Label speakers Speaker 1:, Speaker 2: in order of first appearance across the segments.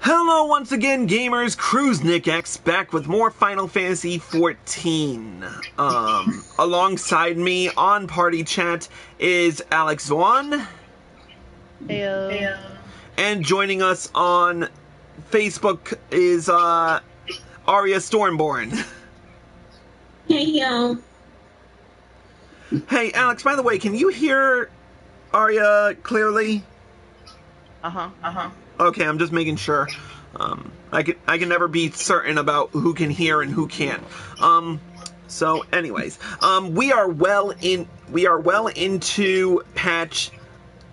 Speaker 1: Hello once again, gamers. Crusnik X back with more Final Fantasy XIV. Alongside me on party chat is Azys
Speaker 2: Heyo.
Speaker 3: Heyo.
Speaker 1: And joining us on Facebook is Arya Stormborn.
Speaker 3: Hey, yo.
Speaker 1: Hey Alex, by the way, can you hear Arya clearly? Okay, I'm just making sure. I can never be certain about who can hear and who can't. So anyways, we are well into patch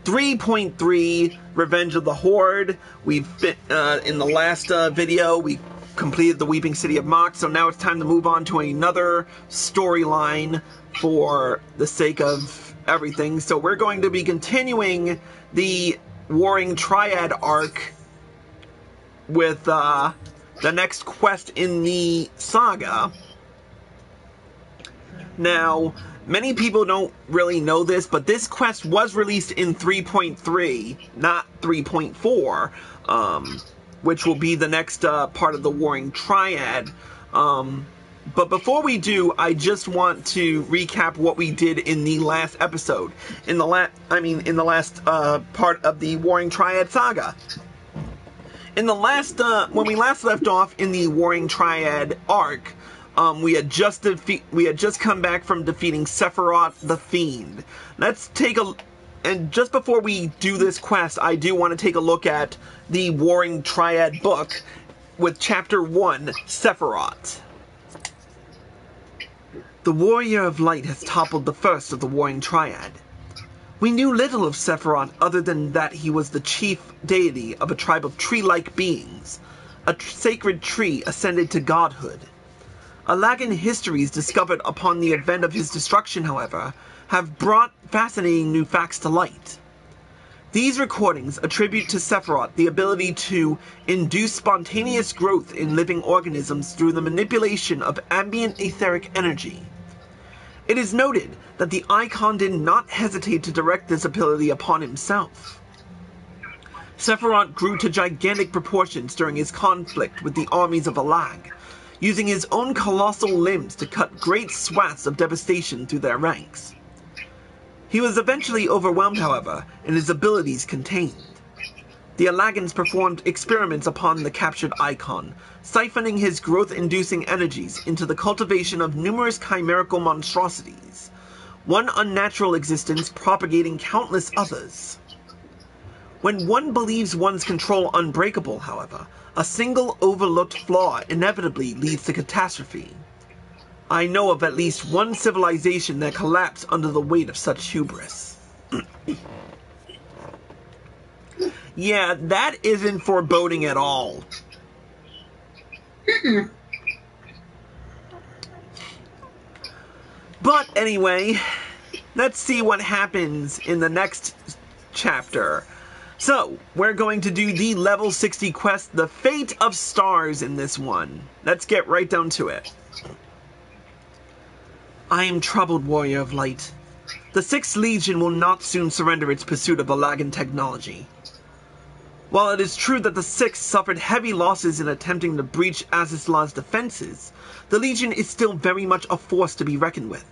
Speaker 1: 3.3 Revenge of the Horde. We've been in the last video we completed the Weeping City of Mox, so now it's time to move on to another storyline for the sake of everything. So we're going to be continuing the Warring Triad arc with the next quest in the saga. Now, many people don't really know this, but this quest was released in 3.3, not 3.4, which will be the next part of the Warring Triad. But before we do, I just want to recap what we did in the last episode. In the last part of the Warring Triad saga. In the last, when we last left off in the Warring Triad arc, we had just come back from defeating Sephiroth the Fiend. And just before we do this quest, I do want to take a look at the Warring Triad book with Chapter 1, Sephiroth. The Warrior of Light has toppled the first of the Warring Triad. We knew little of Sephiroth other than that he was the chief deity of a tribe of tree-like beings, a sacred tree ascended to godhood. Allagan histories discovered upon the event of his destruction, however, have brought fascinating new facts to light. These recordings attribute to Sephiroth the ability to induce spontaneous growth in living organisms through the manipulation of ambient etheric energy. It is noted that the Icon did not hesitate to direct this ability upon himself. Sephiroth grew to gigantic proportions during his conflict with the armies of Allag, using his own colossal limbs to cut great swaths of devastation through their ranks. He was eventually overwhelmed, however, and his abilities contained. The Allagans performed experiments upon the captured Icon, siphoning his growth-inducing energies into the cultivation of numerous chimerical monstrosities, one unnatural existence propagating countless others. When one believes one's control unbreakable, however, a single overlooked flaw inevitably leads to catastrophe. I know of at least one civilization that collapsed under the weight of such hubris. Yeah, that isn't foreboding at all. But anyway, let's see what happens in the next chapter. So, we're going to do the level 60 quest, The Fate of Stars, in this one. Let's get right down to it. I am troubled, Warrior of Light. The 6th Legion will not soon surrender its pursuit of Allagan technology. While it is true that the 6th suffered heavy losses in attempting to breach Azys Lla's defenses, the Legion is still very much a force to be reckoned with.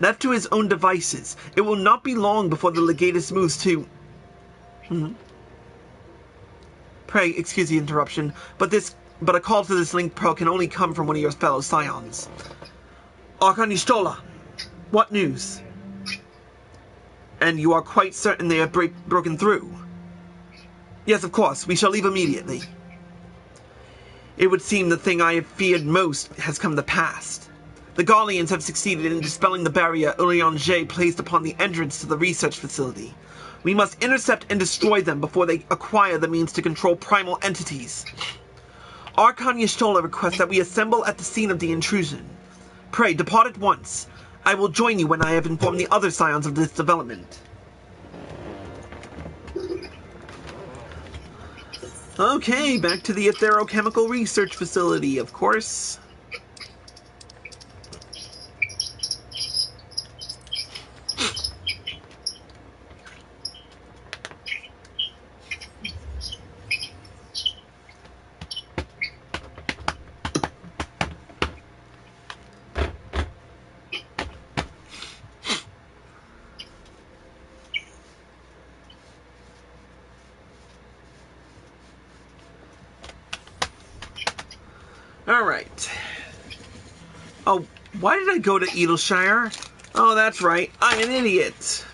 Speaker 1: Left to his own devices, it will not be long before the Legatus moves to... Pray, excuse the interruption, but a call to this link pearl can only come from one of your fellow scions. Archon Y'shtola, what news? And you are quite certain they have broken through? Yes, of course, we shall leave immediately. It would seem the thing I have feared most has come to pass. The Garleans have succeeded in dispelling the barrier Unukalhai placed upon the entrance to the research facility. We must intercept and destroy them before they acquire the means to control primal entities. Archon Y'shtola requests that we assemble at the scene of the intrusion. Pray, depart at once. I will join you when I have informed the other scions of this development. Okay, back to the Etherochemical Research Facility, of course. Alright. Oh, why did I go to Edelshire? Oh, that's right. I'm an idiot.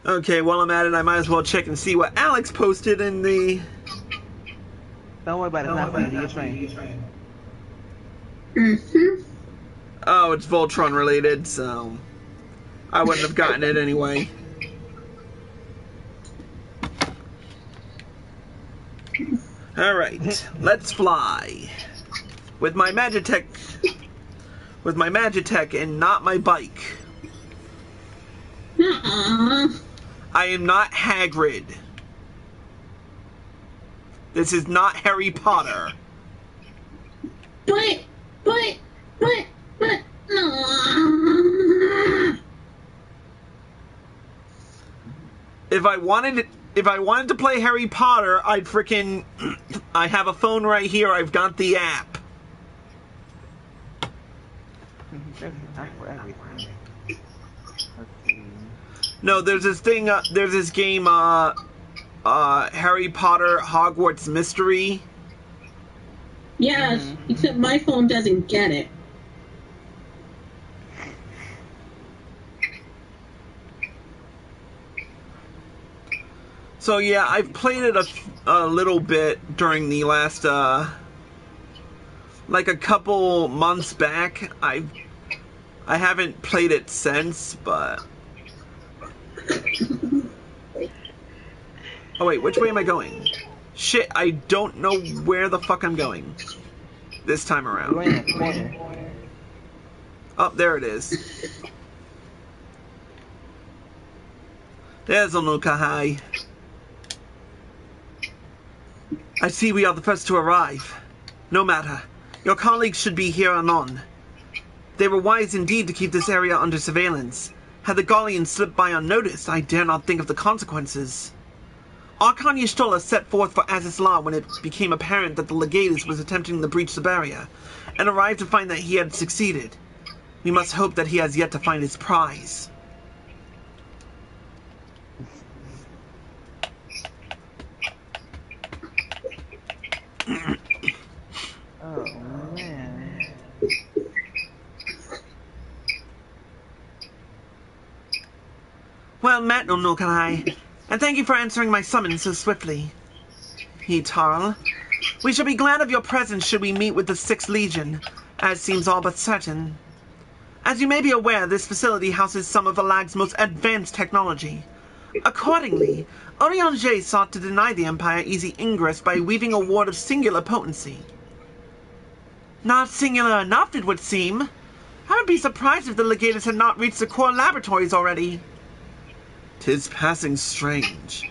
Speaker 1: Okay, while I'm at it, I might as well check and see what Alex posted in the...
Speaker 4: Don't worry about it, it's not funny, you're trained.
Speaker 1: Oh, it's Voltron related, so... I wouldn't have gotten it anyway. Alright, let's fly. With my Magitech... With my Magitech and not my bike. I am not Hagrid. This is not Harry Potter.
Speaker 3: But,
Speaker 1: If I wanted to play Harry Potter, I'd frickin' I have a phone right here. I've got the app. No, there's this thing. There's this game. Harry Potter Hogwarts Mystery.
Speaker 3: yes, except my phone doesn't get it.
Speaker 1: So yeah, I've played it a little bit during the last like a couple months back. I haven't played it since, but oh wait, which way am I going? Shit, I don't know where the fuck I'm going this time around. Oh, there it is. There's Unukalhai. I see we are the first to arrive. No matter. Your colleagues should be here anon. They were wise indeed to keep this area under surveillance. Had the Gallians slipped by unnoticed, I dare not think of the consequences. Archon Y'shtola set forth for Azys Lla when it became apparent that the Legatus was attempting to breach the barrier, and arrived to find that he had succeeded. We must hope that he has yet to find his prize.
Speaker 4: Oh, man.
Speaker 1: Well met, Unukalhai, and thank you for answering my summons so swiftly. Tarl, we shall be glad of your presence should we meet with the 6th Legion, as seems all but certain. As you may be aware, this facility houses some of Alag's most advanced technology. Accordingly, Urianger sought to deny the Empire easy ingress by weaving a ward of singular potency. Not singular enough, it would seem. I would be surprised if the Legatus had not reached the core laboratories already. 'Tis passing strange.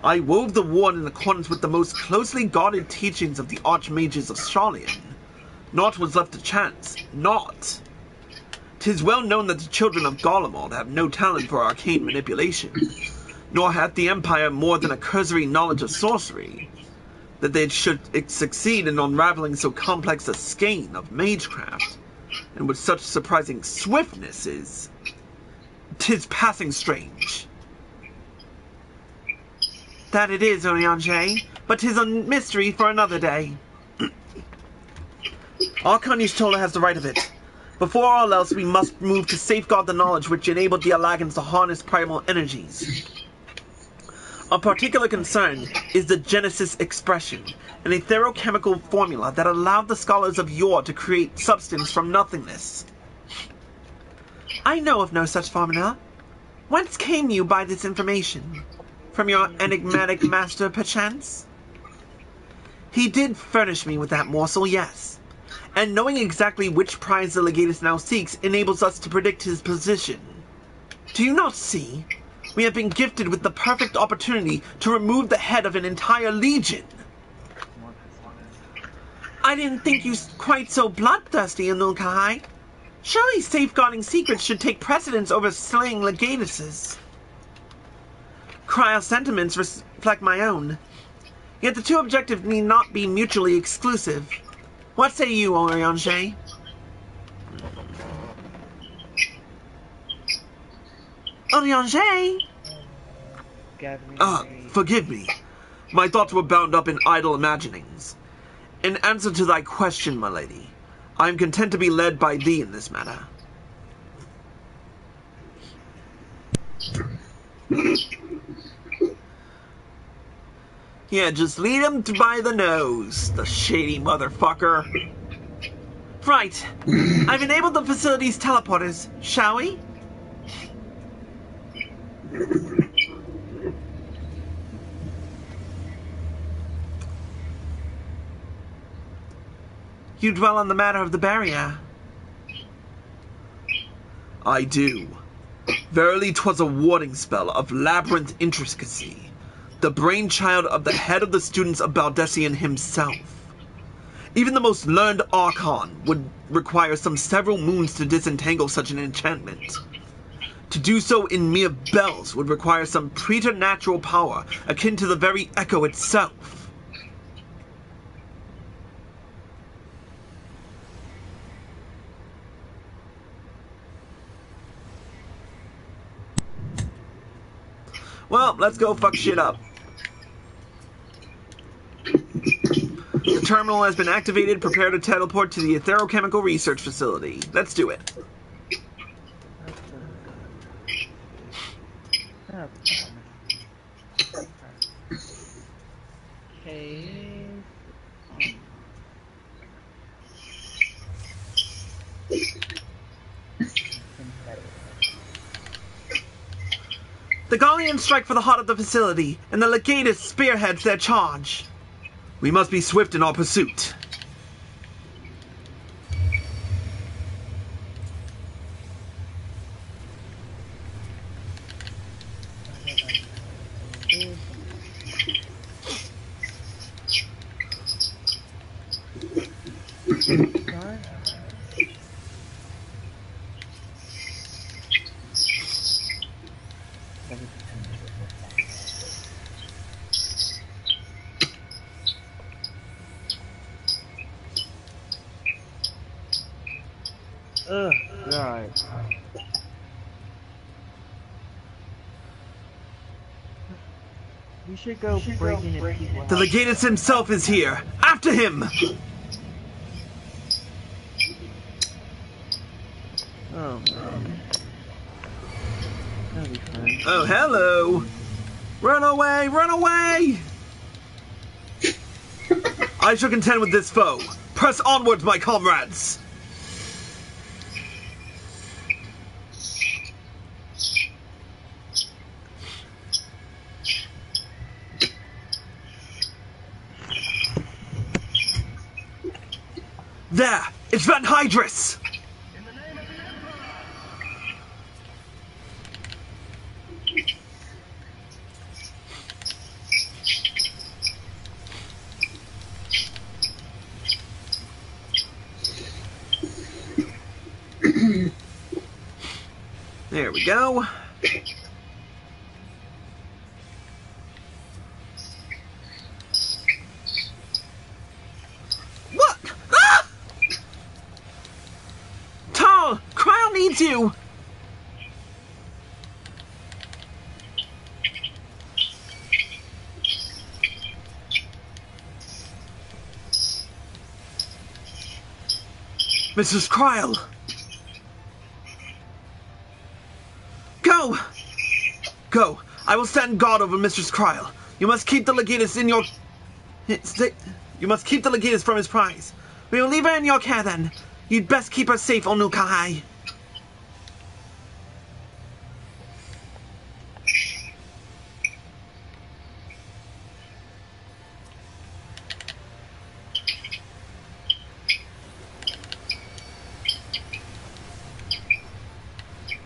Speaker 1: I wove the ward in accordance with the most closely guarded teachings of the Archmages of Sharlayan. Naught was left to chance. Naught. 'Tis well known that the children of Garlemald have no talent for arcane manipulation, nor hath the Empire more than a cursory knowledge of sorcery. That they should succeed in unraveling so complex a skein of magecraft, and with such surprising swiftness is... 'tis passing strange. That it is, Urianger, but 'tis a mystery for another day. Archon Y'shtola has the right of it. Before all else, we must move to safeguard the knowledge which enabled the Alagans to harness primal energies. Of particular concern is the Genesis expression, an etherochemical formula that allowed the scholars of yore to create substance from nothingness. I know of no such formula. Whence came you by this information? From your enigmatic master, perchance? He did furnish me with that morsel, yes. And knowing exactly which prize the Legatus now seeks enables us to predict his position. Do you not see? We have been gifted with the perfect opportunity to remove the head of an entire legion. I didn't think you quite so bloodthirsty, Unukalhai. Surely safeguarding secrets should take precedence over slaying Legatuses. Cryo sentiments reflect my own. Yet the two objectives need not be mutually exclusive. What say you, Oriange? Oriange? Forgive me. My thoughts were bound up in idle imaginings. In answer to thy question, my lady, I am content to be led by thee in this matter. Yeah, just lead him by the nose, the shady motherfucker. Right. I've enabled the facility's teleporters, shall we? You dwell on the matter of the barrier. I do. Verily 'twas a warding spell of labyrinth intricacy, the brainchild of the head of the students of Baldessian himself. Even the most learned Archon would require some several moons to disentangle such an enchantment. To do so in mere bells would require some preternatural power akin to the very echo itself. Well, let's go fuck shit up. The terminal has been activated. Prepare to teleport to the Etherochemical Research Facility. Let's do it.
Speaker 4: Okay.
Speaker 1: The Gallians strike for the heart of the facility, and the Legatus spearheads their charge. We must be swift in our pursuit.
Speaker 4: God. We should go breaking in people.
Speaker 1: The Legatus himself is here. After him!
Speaker 4: Oh, man. That'll be fun.
Speaker 1: Oh, hello! Run away! Run away! I shall contend with this foe. Press onwards, my comrades! There! It's Van Hydrus! There we go. What? Ah! Tarl, Cryle needs you. Mrs. Cryle. Go! Go. I will stand guard over Mistress Cryle. You must keep the Legatus in your... You must keep the Legatus from his prize. We will leave her in your care then. You'd best keep her safe, Unukalhai.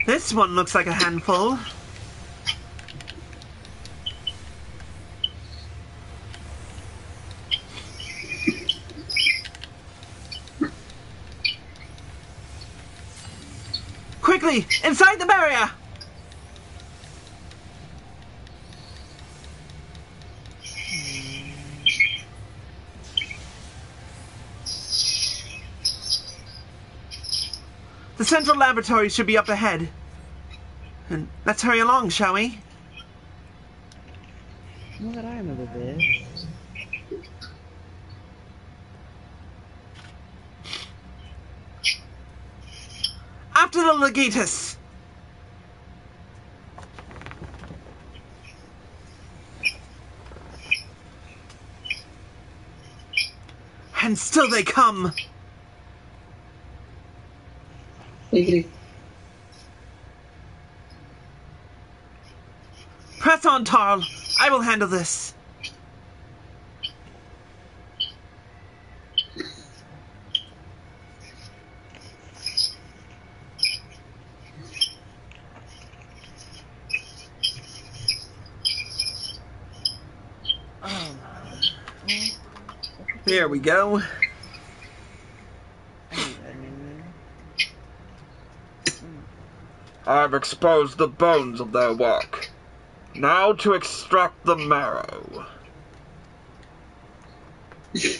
Speaker 1: This one looks like a handful. Quickly! Inside the barrier! The central laboratory should be up ahead. And let's hurry along, shall we?
Speaker 4: Oh my god, I remember this.
Speaker 1: After the Legatus! And still they come! Press on, Tarl. I will handle this. There we go.
Speaker 5: I've exposed the bones of their work. Now to extract the marrow.
Speaker 4: Here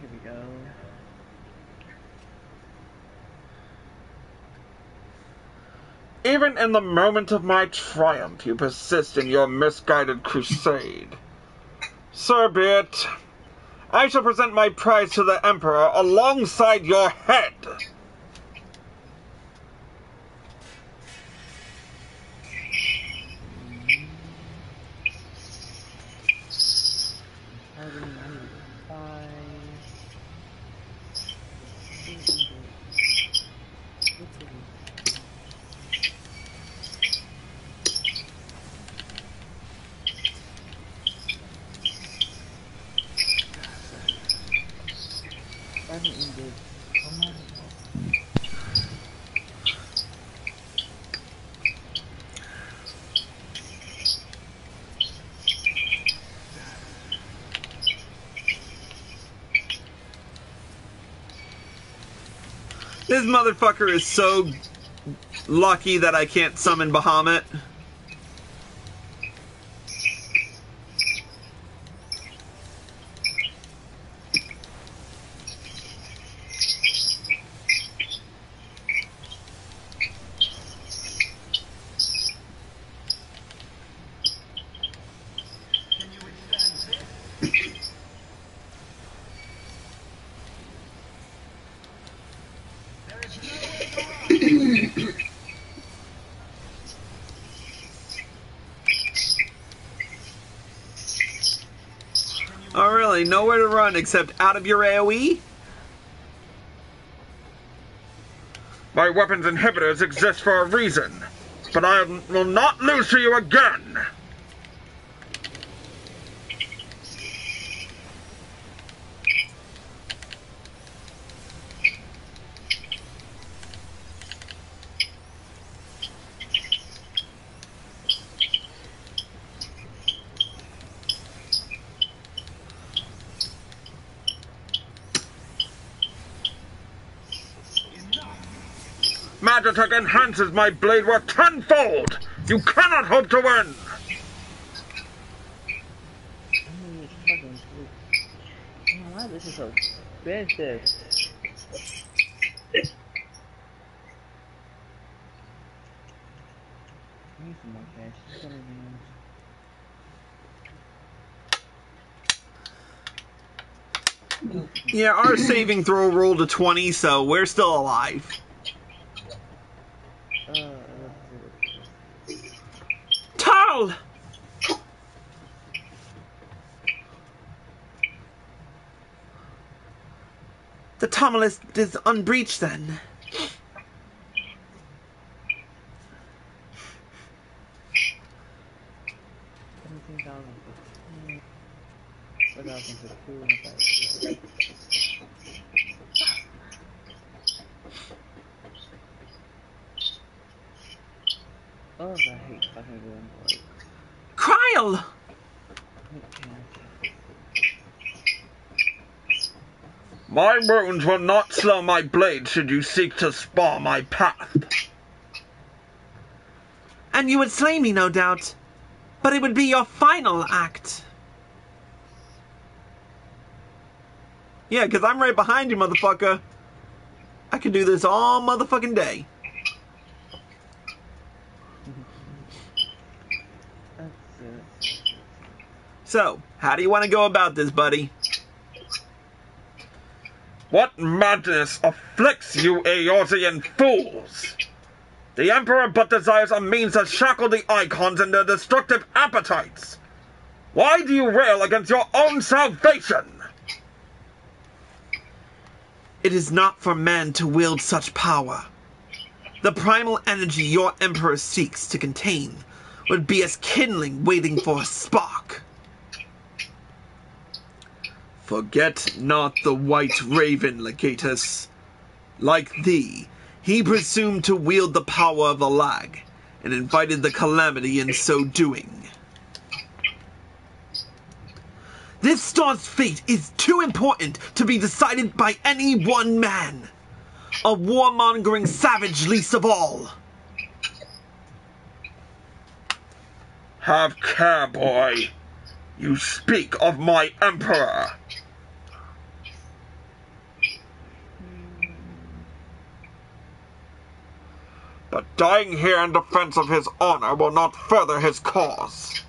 Speaker 4: we go.
Speaker 5: Even in the moment of my triumph, you persist in your misguided crusade. So be it. I shall present my prize to the Emperor alongside your head.
Speaker 1: This motherfucker is so lucky that I can't summon Bahamut. Oh really? Nowhere to run except out of your AoE?
Speaker 5: My weapons inhibitors exist for a reason, but I will not lose to you again! Magitech enhances my blade work tenfold! You cannot hope to win!
Speaker 4: Why this is so expensive? I need some more cash.
Speaker 1: Yeah, our saving throw rolled a 20, so we're still alive. Tarl! The Tomolist is unbreached then.
Speaker 4: Oh, I hate fucking doing like.
Speaker 1: Kryl!
Speaker 5: My wounds will not slow my blade should you seek to spar my path.
Speaker 1: And you would slay me, no doubt. But it would be your final act. Yeah, because I'm right behind you, motherfucker. I can do this all motherfucking day. So, how do you want to go about this, buddy?
Speaker 5: What madness afflicts you, Eorzean fools? The Emperor but desires a means to shackle the Icons and their destructive appetites. Why do you rail against your own salvation?
Speaker 1: It is not for man to wield such power. The primal energy your Emperor seeks to contain would be as kindling waiting for a spark. Forget not the White Raven, Legatus. Like thee, he presumed to wield the power of the Lag, and invited the calamity in so doing. This star's fate is too important to be decided by any one man. A warmongering savage least of all.
Speaker 5: Have care, boy. You speak of my Emperor. But dying here in defense of his honor will not further his cause.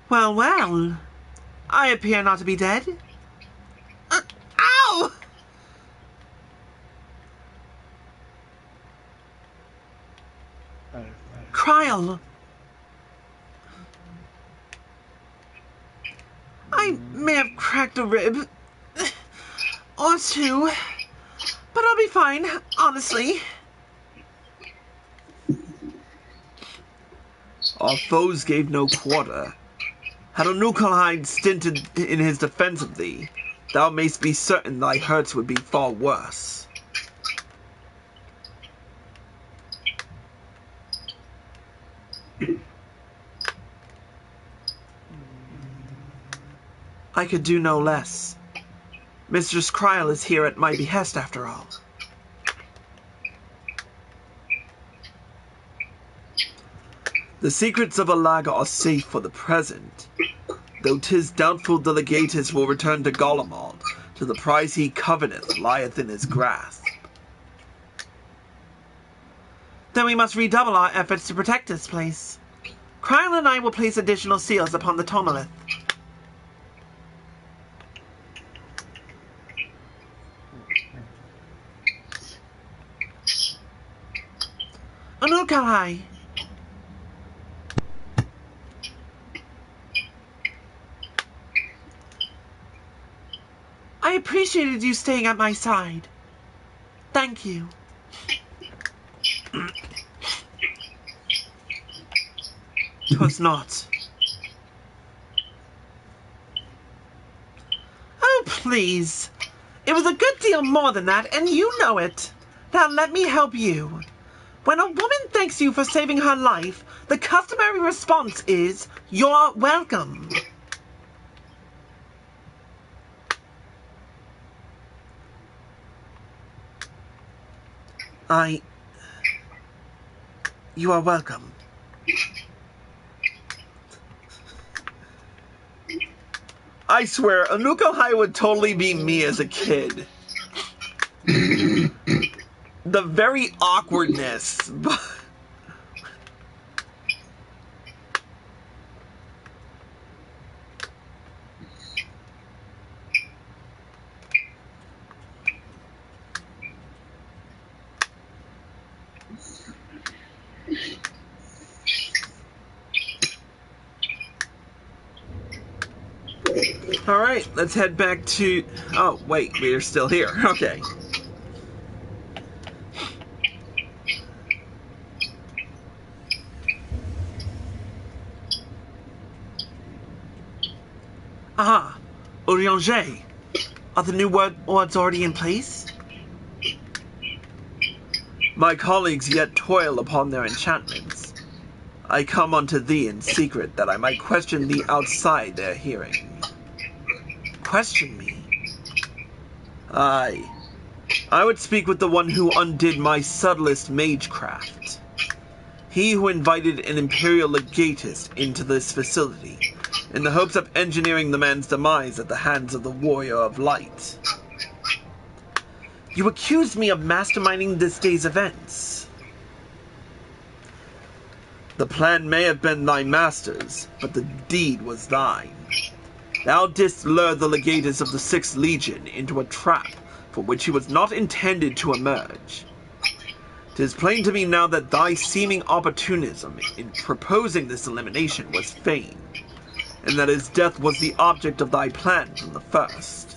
Speaker 1: Well, well. I appear not to be dead. Ow! Kryl. I may have cracked a rib. Or two. But I'll be fine, honestly. Our foes gave no quarter. Had Unukalhai stinted in his defense of thee, thou mayst be certain thy hurts would be far worse. I could do no less. Mistress Kryl is here at my behest, after all. The secrets of Alaga are safe for the present, though 'tis doubtful the Legatus will return to Golemald, till the prize he coveteth lieth in his grasp. Then we must redouble our efforts to protect this place. Kryl and I will place additional seals upon the Tonolith. Unukalhai! I appreciated you staying at my side. Thank you. 'Twas not. Oh, please. It was a good deal more than that, and you know it. Now let me help you. When a woman thanks you for saving her life, the customary response is, "You're welcome." You are welcome. I swear, Unukalhai would totally be me as a kid. The very awkwardness. Alright, let's head back to... Oh, wait, we're still here. Okay. Aha! Urianger. Are the new wards already in place? My colleagues yet toil upon their enchantments. I come unto thee in secret that I might question thee outside their hearing. question me. Aye. I would speak with the one who undid my subtlest magecraft. He who invited an Imperial legatist into this facility, in the hopes of engineering the man's demise at the hands of the Warrior of Light. You accused me of masterminding this day's events. The plan may have been thy master's, but the deed was thine. Thou didst lure the legatist of the 6th Legion into a trap from which he was not intended to emerge. 'Tis plain to me now that thy seeming opportunism in proposing this elimination was feigned, and that his death was the object of thy plan from the first.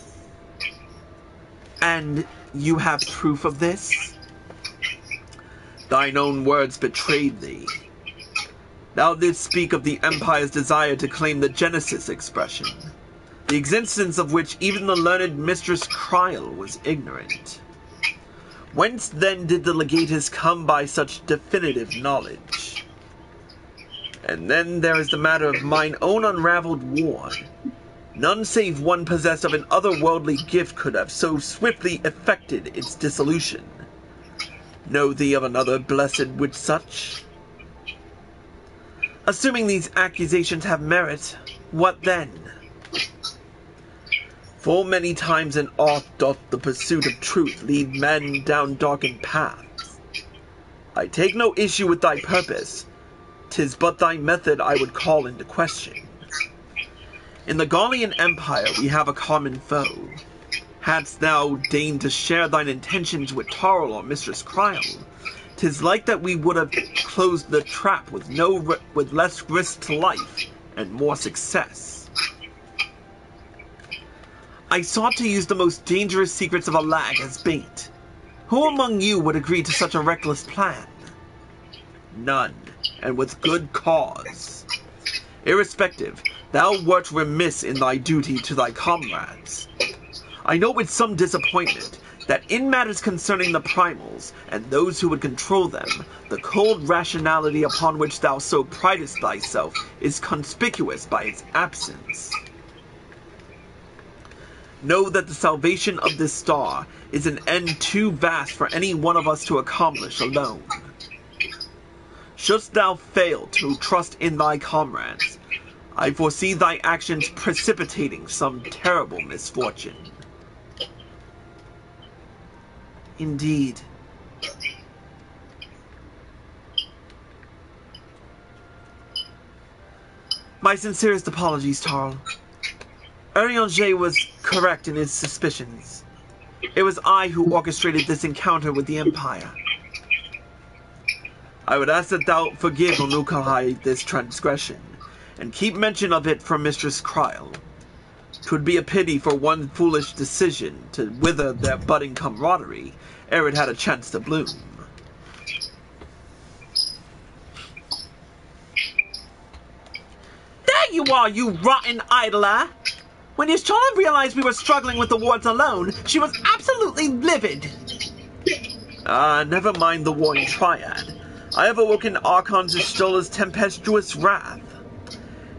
Speaker 1: And you have proof of this? Thine own words betrayed thee. Thou didst speak of the Empire's desire to claim the Genesis expression, the existence of which even the learned Mistress Kryl was ignorant. Whence then did the legatist come by such definitive knowledge? And then there is the matter of mine own unraveled ward. None save one possessed of an otherworldly gift could have so swiftly effected its dissolution. Know thee of another blessed with such? Assuming these accusations have merit, what then? Full many times and oft doth the pursuit of truth lead men down darkened paths. I take no issue with thy purpose, 'tis but thy method I would call into question. In the Gallian Empire we have a common foe. Hadst thou deigned to share thine intentions with Tarl or Mistress Kryl, 'tis like that we would have closed the trap with less risk to life and more success. I sought to use the most dangerous secrets of a lag as bait. Who among you would agree to such a reckless plan? None, and with good cause. Irrespective, thou wert remiss in thy duty to thy comrades. I know with some disappointment that in matters concerning the primals and those who would control them, the cold rationality upon which thou so pridest thyself is conspicuous by its absence. Know that the salvation of this star is an end too vast for any one of us to accomplish alone. Shouldst thou fail to trust in thy comrades, I foresee thy actions precipitating some terrible misfortune. Indeed. My sincerest apologies, Tarl. Urianger was correct in his suspicions. It was I who orchestrated this encounter with the Empire. I would ask that thou forgive Unukalhai this transgression, and keep mention of it from Mistress Kryl. 'Twould be a pity for one foolish decision to wither their budding camaraderie ere it had a chance to bloom. There you are, you rotten idler! When Y'shtola realized we were struggling with the wards alone, she was absolutely livid. Never mind the Warring Triad. I have awoken Archon Y'shtola's tempestuous wrath.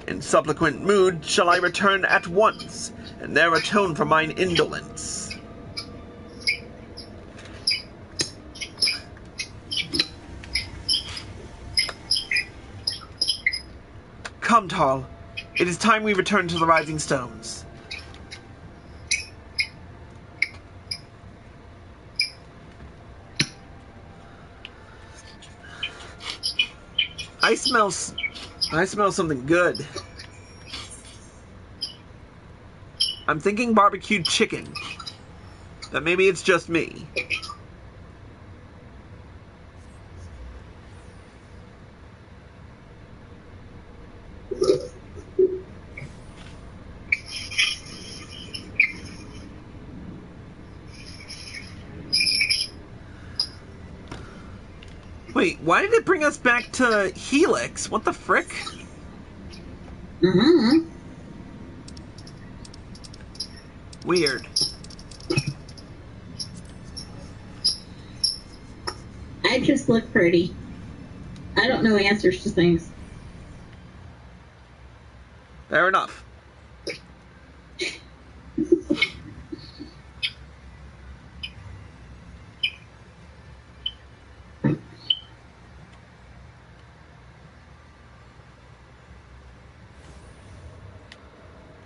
Speaker 1: In subsequent mood shall I return at once, and there atone for mine indolence. Come, Tarl. It is time we return to the Rising Stones. I smell something good. I'm thinking barbecued chicken, but maybe it's just me. Wait, why did it bring us back to Helix? What the frick?
Speaker 3: Mm-hmm.
Speaker 1: Weird.
Speaker 3: I just look pretty. I don't know answers to things.
Speaker 1: Fair enough.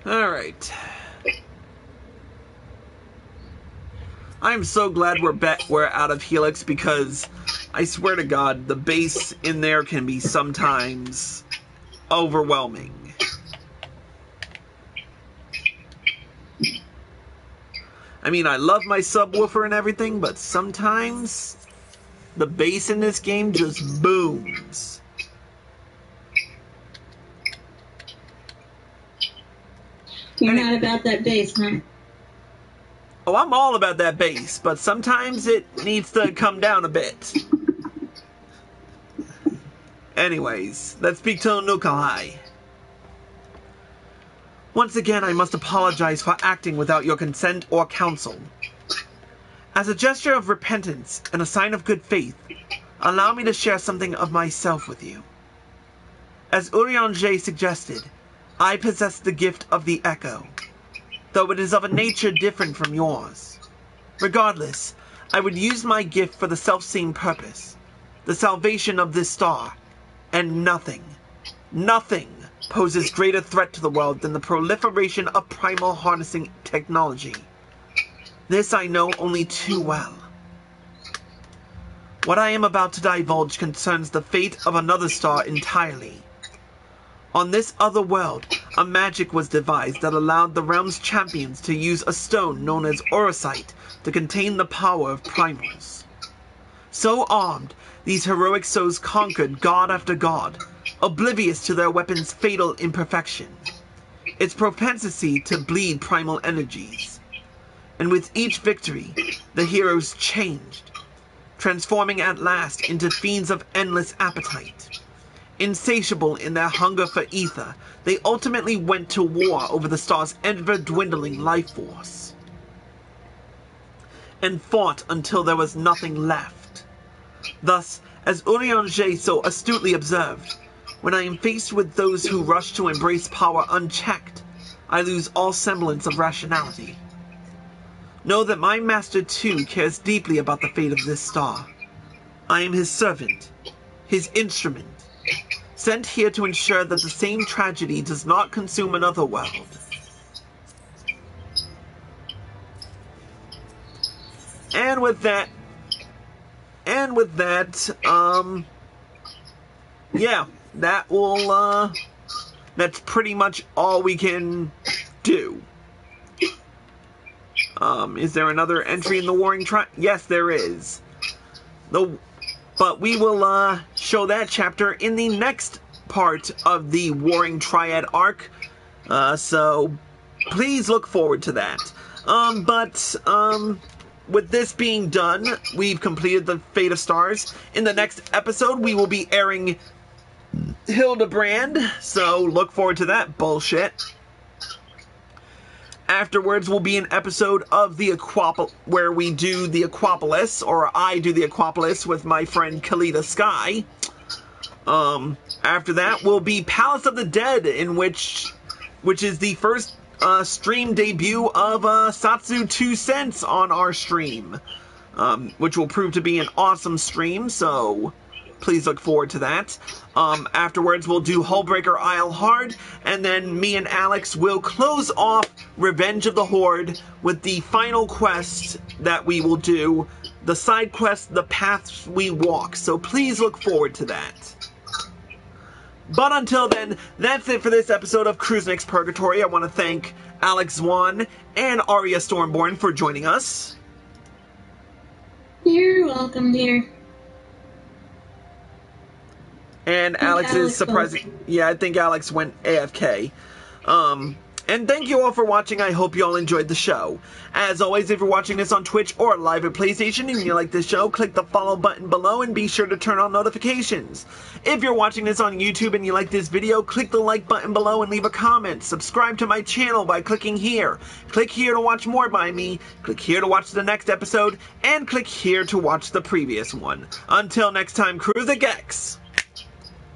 Speaker 1: Alright. I'm so glad we're out of Helix, because I swear to God, the base in there can be sometimes overwhelming. I mean, I love my subwoofer and everything, but sometimes the bass in this game just booms.
Speaker 3: You're not about that bass, huh?
Speaker 1: Oh, I'm all about that bass, but sometimes it needs to come down a bit. Anyways, let's speak to Unukalhai. Once again, I must apologize for acting without your consent or counsel. As a gesture of repentance and a sign of good faith, allow me to share something of myself with you. As Urianger suggested, I possess the gift of the Echo, though it is of a nature different from yours. Regardless, I would use my gift for the self-same purpose, the salvation of this star, and nothing poses greater threat to the world than the proliferation of primal harnessing technology. This I know only too well. What I am about to divulge concerns the fate of another star entirely. On this other world, a magic was devised that allowed the realm's champions to use a stone known as Orosite to contain the power of primals. So armed, these heroic souls conquered god after god, oblivious to their weapon's fatal imperfection, its propensity to bleed primal energies. And with each victory, the heroes changed, transforming at last into fiends of endless appetite. Insatiable in their hunger for ether, they ultimately went to war over the star's ever-dwindling life force, and fought until there was nothing left. Thus, as Urianger so astutely observed, when I am faced with those who rush to embrace power unchecked, I lose all semblance of rationality. Know that my master too cares deeply about the fate of this star. I am his servant, his instrument, sent here to ensure that the same tragedy does not consume another world. And with that, yeah, that will, that's pretty much all we can do. Is there another entry in the Warring Triad? Yes, there is. But we will show that chapter in the next part of the Warring Triad arc. So please look forward to that. With this being done, we've completed the Fate of Stars. In the next episode, we will be airing Hildebrand, so look forward to that bullshit. Afterwards will be an episode of the where we do the Aquapolis, or I do the Aquapolis with my friend Kalita Sky. After that will be Palace of the Dead, which is the first stream debut of Satsu 2 Cents on our stream, which will prove to be an awesome stream, so please look forward to that. Afterwards, we'll do Hullbreaker Isle Hard, and then me and Alex will close off Revenge of the Horde with the final quest that we will do, the side quest, The Paths We Walk, so please look forward to that. But until then, that's it for this episode of Crusnik's Purgatory. I want to thank Alex Zwan and Arya Stormborn for joining us.
Speaker 3: You're welcome, dear.
Speaker 1: And Alex is surprising. Yeah, I think Alex went AFK. And thank you all for watching. I hope you all enjoyed the show. As always, if you're watching this on Twitch or live at PlayStation and you like this show, click the follow button below and be sure to turn on notifications. If you're watching this on YouTube and you like this video, click the like button below and leave a comment. Subscribe to my channel by clicking here. Click here to watch more by me. Click here to watch the next episode. And click here to watch the previous one. Until next time, Crusnik X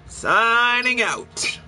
Speaker 1: signing out.